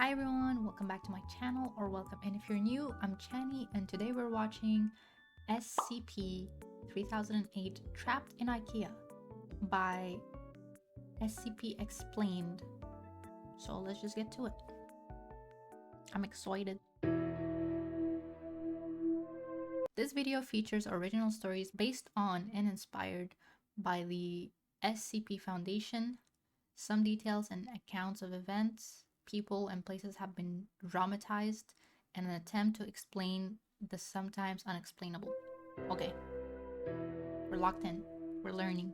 Hi everyone, welcome back to my channel, or welcome. And if you're new, I'm Channie, and today we're watching SCP-3008 Trapped in IKEA by SCP Explained. So let's just get to it. I'm excited. This video features original stories based on and inspired by the SCP Foundation. Some details and accounts of events, people, and places have been dramatized in an attempt to explain the sometimes unexplainable. Okay, we're locked in. We're learning.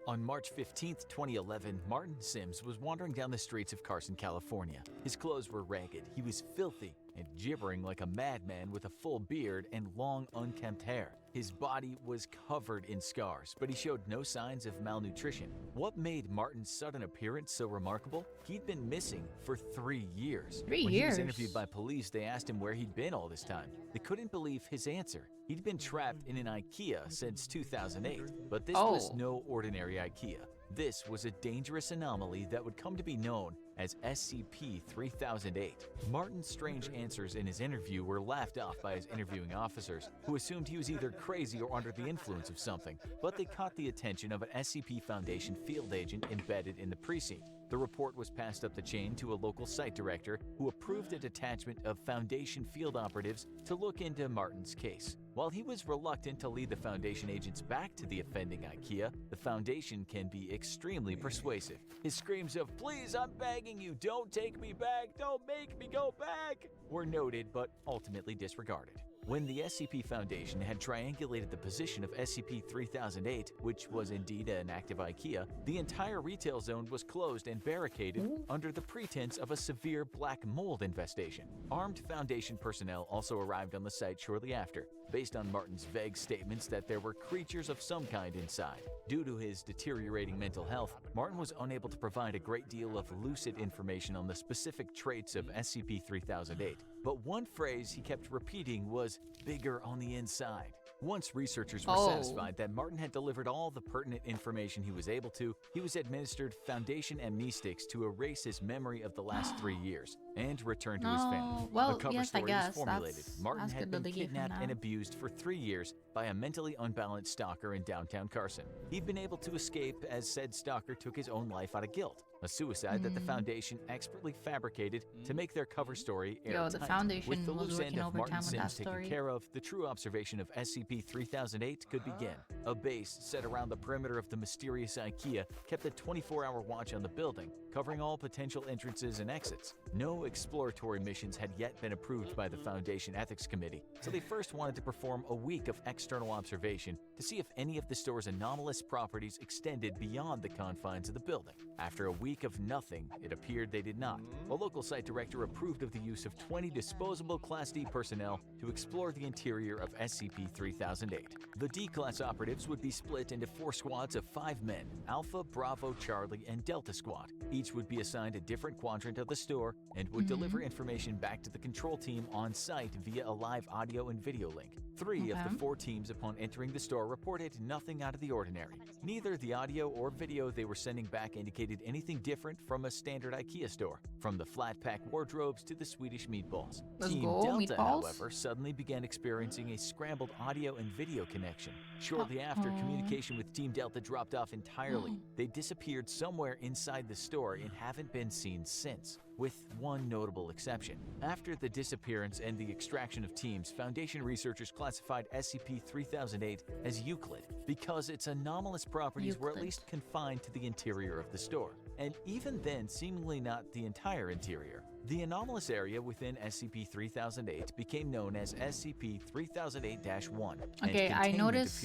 On March 15th, 2011, Martin Sims was wandering down the streets of Carson, California. His clothes were ragged, he was filthy, and gibbering like a madman with a full beard and long, unkempt hair. His body was covered in scars, but he showed no signs of malnutrition. What made Martin's sudden appearance so remarkable? He'd been missing for 3 years. When he was interviewed by police, they asked him where he'd been all this time. They couldn't believe his answer. He'd been trapped in an IKEA since 2008, but this was no ordinary IKEA. This was a dangerous anomaly that would come to be known as SCP-3008. Martin's strange answers in his interview were laughed off by his interviewing officers, who assumed he was either crazy or under the influence of something, but they caught the attention of an SCP Foundation field agent embedded in the precinct. The report was passed up the chain to a local site director, who approved a detachment of Foundation field operatives to look into Martin's case. While he was reluctant to lead the Foundation agents back to the offending IKEA, the Foundation can be extremely persuasive. His screams of, "Please, I'm begging you, don't take me back, don't make me go back," were noted but ultimately disregarded. When the SCP Foundation had triangulated the position of SCP-3008, which was indeed an active IKEA, the entire retail zone was closed and barricaded under the pretense of a severe black mold infestation. Armed Foundation personnel also arrived on the site shortly after, based on Martin's vague statements that there were creatures of some kind inside. Due to his deteriorating mental health, Martin was unable to provide a great deal of lucid information on the specific traits of SCP-3008. But one phrase he kept repeating was, "bigger on the inside." Once researchers were satisfied that Martin had delivered all the pertinent information he was able to, he was administered Foundation amnestics to erase his memory of the last 3 years and return to his family. Well, a cover yes, story I guess. was formulated. Martin that's had good been kidnapped and abused for 3 years by a mentally unbalanced stalker in downtown Carson. He'd been able to escape as said stalker took his own life out of guilt, a suicide that the Foundation expertly fabricated to make their cover story airtight. The Foundation With the was loose end working of Martin overtime with that Sims taken story. care of, the true observation of SCP-3008 could begin. A base set around the perimeter of the mysterious IKEA kept a 24-hour watch on the building, covering all potential entrances and exits. No exploratory missions had yet been approved by the Foundation Ethics Committee, so they first wanted to perform a week of external observation to see if any of the store's anomalous properties extended beyond the confines of the building. After a week of nothing, it appeared they did not. A local site director approved of the use of 20 disposable Class D personnel to explore the interior of SCP-3008. The D-Class operatives would be split into 4 squads of 5 men, Alpha, Bravo, Charlie, and Delta Squad. Each would be assigned a different quadrant of the store and would deliver information back to the control team on site via a live audio and video link. 3 of the 4 teams upon entering the store reported nothing out of the ordinary. Neither the audio or video they were sending back indicated anything different from a standard IKEA store, from the flat-pack wardrobes to the Swedish meatballs. Team Delta, however, suddenly began experiencing a scrambled audio and video connection. Shortly after, communication with Team Delta dropped off entirely. They disappeared somewhere inside the store and haven't been seen since, with one notable exception. After the disappearance and the extraction of teams, Foundation researchers classified SCP-3008 as Euclid because its anomalous properties were at least confined to the interior of the store, and even then seemingly not the entire interior. The anomalous area within SCP-3008 became known as SCP-3008-1. Okay, I noticed,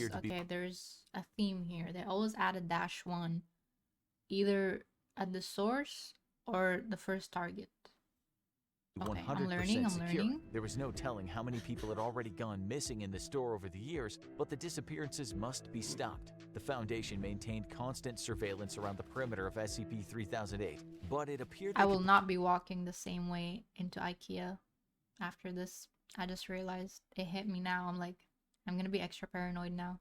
there's a theme here. They always add a -1, either at the source or the first target. 100% secure. There was no telling how many people had already gone missing in the store over the years, but the disappearances must be stopped. The Foundation maintained constant surveillance around the perimeter of SCP-3008, but it appeared I will not be walking the same way into IKEA after this. I just realized it hit me now. I'm like, I'm gonna be extra paranoid now.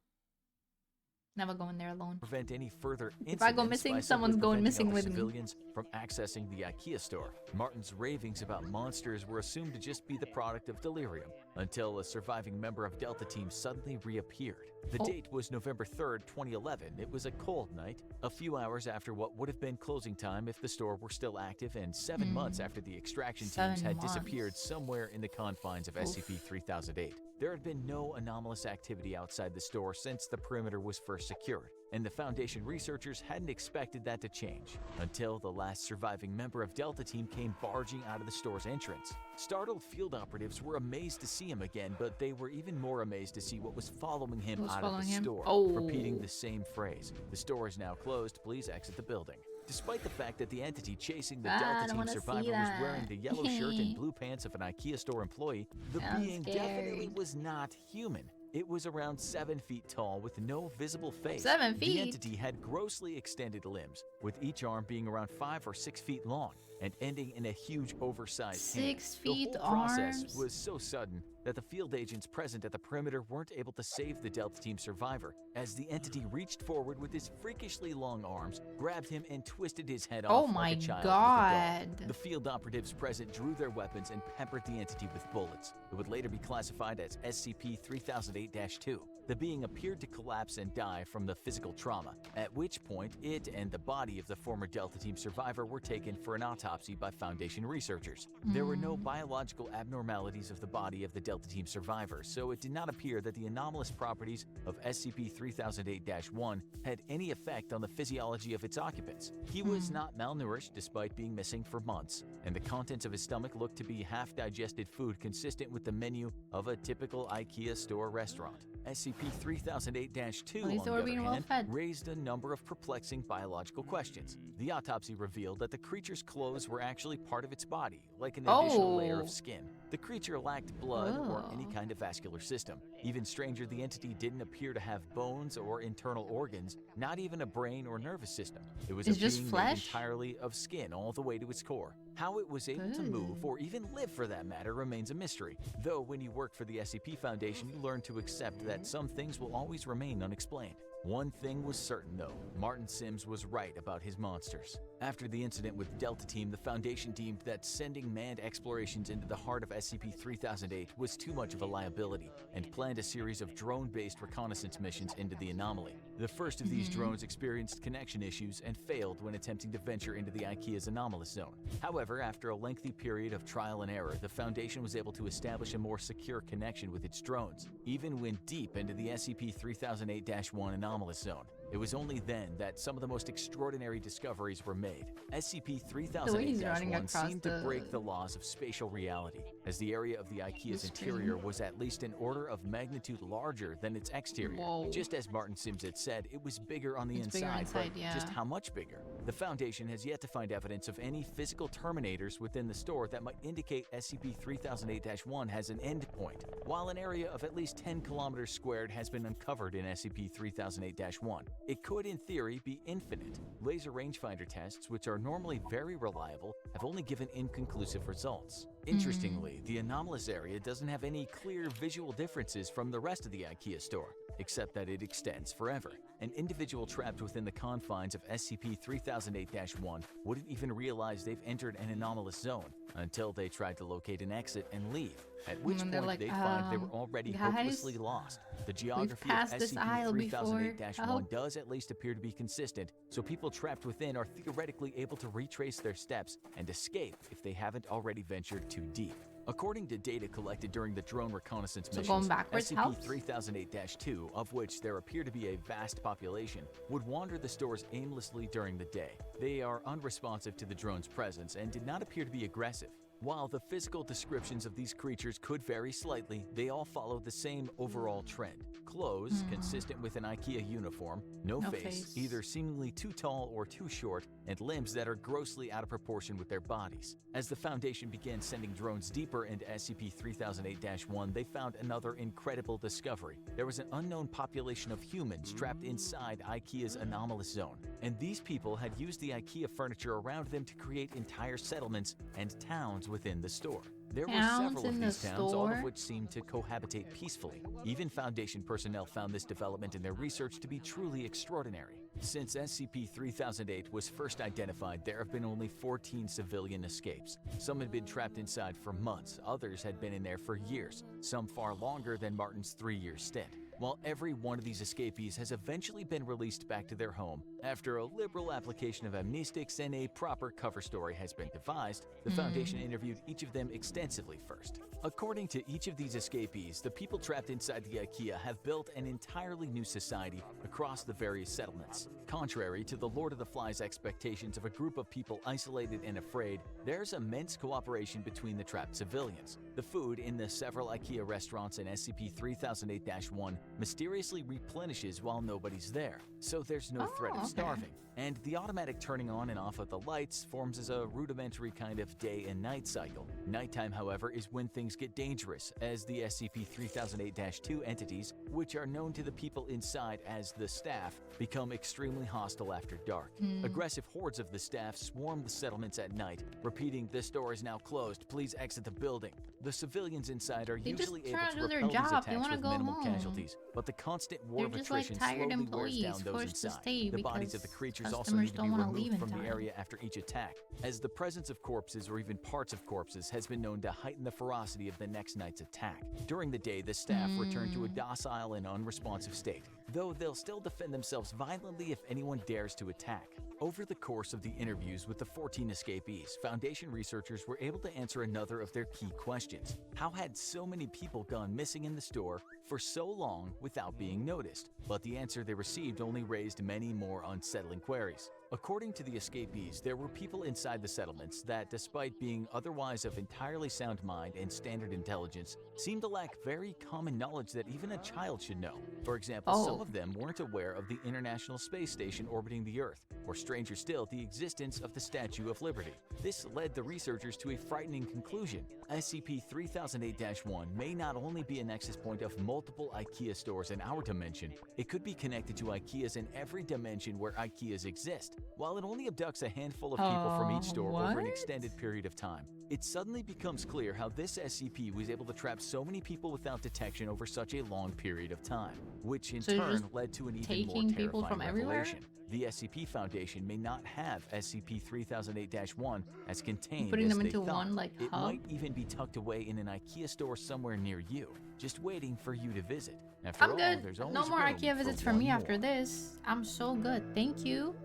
Never go in there alone. Prevent any further incidents If I go missing, by someone's simply going preventing missing other with me. civilians from accessing the IKEA store. Martin's ravings about monsters were assumed to just be the product of delirium until a surviving member of Delta Team suddenly reappeared. The date was November 3rd, 2011. It was a cold night, a few hours after what would have been closing time if the store were still active, and 7 months after the extraction teams had disappeared somewhere in the confines of SCP-3008. There had been no anomalous activity outside the store since the perimeter was first secured, and the Foundation researchers hadn't expected that to change until the last surviving member of Delta Team came barging out of the store's entrance. Startled field operatives were amazed to see him again, but they were even more amazed to see what was following him out of the store, repeating the same phrase: "The store is now closed, please exit the building." Despite the fact that the entity chasing the Delta Team survivor was wearing the yellow shirt and blue pants of an IKEA store employee, the being definitely was not human. It was around 7 feet tall with no visible face. 7 feet? The entity had grossly extended limbs, with each arm being around 5 or 6 feet long and ending in a huge oversized hand. 6 feet The whole process arms? was so sudden that the field agents present at the perimeter weren't able to save the Delta Team survivor, as the entity reached forward with his freakishly long arms, grabbed him, and twisted his head off like a child with a doll. The field operatives present drew their weapons and peppered the entity with bullets. It would later be classified as SCP-3008-2. The being appeared to collapse and die from the physical trauma, at which point it and the body of the former Delta Team survivor were taken for an autopsy by Foundation researchers. There were no biological abnormalities of the body of the Delta Team survivor, so it did not appear that the anomalous properties of SCP-3008-1 had any effect on the physiology of its occupants. He was not malnourished despite being missing for months, and the contents of his stomach looked to be half-digested food consistent with the menu of a typical IKEA store restaurant. SCP-3008-2, on the other hand, raised a number of perplexing biological questions. The autopsy revealed that the creature's clothes were actually part of its body, like an additional layer of skin. The creature lacked blood or any kind of vascular system. Even stranger, the entity didn't appear to have bones or internal organs, not even a brain or nervous system. It was a being made entirely of skin all the way to its core. How it was able to move, or even live for that matter, remains a mystery. Though when you work for the SCP Foundation, you learn to accept that some things will always remain unexplained. One thing was certain though, Martin Sims was right about his monsters. After the incident with Delta Team, the Foundation deemed that sending manned explorations into the heart of SCP-3008 was too much of a liability, and planned a series of drone-based reconnaissance missions into the anomaly. The first of these drones experienced connection issues and failed when attempting to venture into the IKEA's anomalous zone. However, after a lengthy period of trial and error, the Foundation was able to establish a more secure connection with its drones, even when deep into the SCP-3008-1 anomalous zone. It was only then that some of the most extraordinary discoveries were made. SCP-3008-1 seemed to break the laws of spatial reality, as the area of the IKEA's interior was at least an order of magnitude larger than its exterior. Just as Martin Sims had said, it was bigger on the inside, but just how much bigger? The Foundation has yet to find evidence of any physical terminators within the store that might indicate SCP-3008-1 has an endpoint, while an area of at least 10 kilometers squared has been uncovered in SCP-3008-1. It could, in theory, be infinite. Laser rangefinder tests, which are normally very reliable, have only given inconclusive results. Interestingly, the anomalous area doesn't have any clear visual differences from the rest of the IKEA store, except that it extends forever. An individual trapped within the confines of SCP-3008-1 wouldn't even realize they've entered an anomalous zone until they tried to locate an exit and leave, at which point they'd find they were already hopelessly lost. The geography of SCP-3008-1 does at least appear to be consistent, so people trapped within are theoretically able to retrace their steps and escape if they haven't already ventured too deep. According to data collected during the drone reconnaissance missions, SCP-3008-2, of which there appear to be a vast population, would wander the stores aimlessly during the day. They are unresponsive to the drone's presence and did not appear to be aggressive. While the physical descriptions of these creatures could vary slightly, they all follow the same overall trend. Clothes consistent with an IKEA uniform, no face, either seemingly too tall or too short, and limbs that are grossly out of proportion with their bodies. As the Foundation began sending drones deeper into SCP-3008-1, they found another incredible discovery. There was an unknown population of humans trapped inside IKEA's anomalous zone, and these people had used the IKEA furniture around them to create entire settlements and towns within the store. There were Towns several of in the these towns, all store? of which seemed to cohabitate peacefully. Even Foundation personnel found this development in their research to be truly extraordinary. Since SCP-3008 was first identified, there have been only 14 civilian escapes. Some had been trapped inside for months, others had been in there for years, some far longer than Martin's 3-year stint. While every one of these escapees has eventually been released back to their home, after a liberal application of amnestics and a proper cover story has been devised, the Foundation interviewed each of them extensively first. According to each of these escapees, the people trapped inside the IKEA have built an entirely new society across the various settlements. Contrary to the Lord of the Flies' expectations of a group of people isolated and afraid, there's immense cooperation between the trapped civilians. The food in the several IKEA restaurants in SCP-3008-1 mysteriously replenishes while nobody's there, so there's no threat of starving. And the automatic turning on and off of the lights forms as a rudimentary kind of day and night cycle. Nighttime, however, is when things get dangerous, as the SCP-3008-2 entities, which are known to the people inside as the staff, become extremely hostile after dark. Aggressive hordes of the staff swarm the settlements at night, repeating, "This door is now closed, please exit the building." The civilians inside are usually able to repel these attacks with minimal casualties, but the constant war of attrition slowly wears down those inside. The bodies of the creatures also need to be removed from the area after each attack, as the presence of corpses or even parts of corpses has been known to heighten the ferocity of the next night's attack. During the day, the staff return to a docile and unresponsive state, though they'll still defend themselves violently if anyone dares to attack. Over the course of the interviews with the 14 escapees, Foundation researchers were able to answer another of their key questions. How had so many people gone missing in the store for so long without being noticed? But the answer they received only raised many more unsettling queries. According to the escapees, there were people inside the settlements that, despite being otherwise of entirely sound mind and standard intelligence, seemed to lack very common knowledge that even a child should know. For example, some of them weren't aware of the International Space Station orbiting the Earth, or stranger still, the existence of the Statue of Liberty. This led the researchers to a frightening conclusion. SCP-3008-1 may not only be a nexus point of multiple IKEA stores in our dimension, it could be connected to IKEAs in every dimension where IKEAs exist. While it only abducts a handful of people from each store over an extended period of time, it suddenly becomes clear how this SCP was able to trap so many people without detection over such a long period of time, which in turn led to an even more terrifying revelation. The SCP Foundation may not have SCP-3008-1 as contained Putting as them they into thought. one, like, it hub? might even be tucked away in an IKEA store somewhere near you, just waiting for you to visit. After I'm all, good. there's always No more room IKEA visits for one me more. after this. I'm so good. Thank you.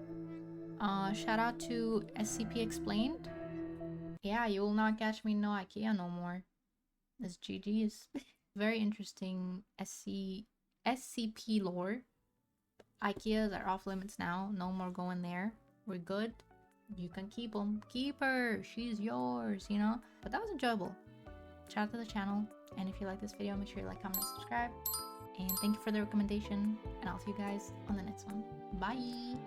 Shout out to SCP Explained. Yeah, you will not catch me no IKEA no more. This GG's. Very interesting SCP lore. IKEAs are off limits now. No more going there. We're good. You can keep them. Keep her. She's yours, you know? But that was enjoyable. Shout out to the channel. And if you like this video, make sure you like, comment, and subscribe. And thank you for the recommendation. And I'll see you guys on the next one. Bye!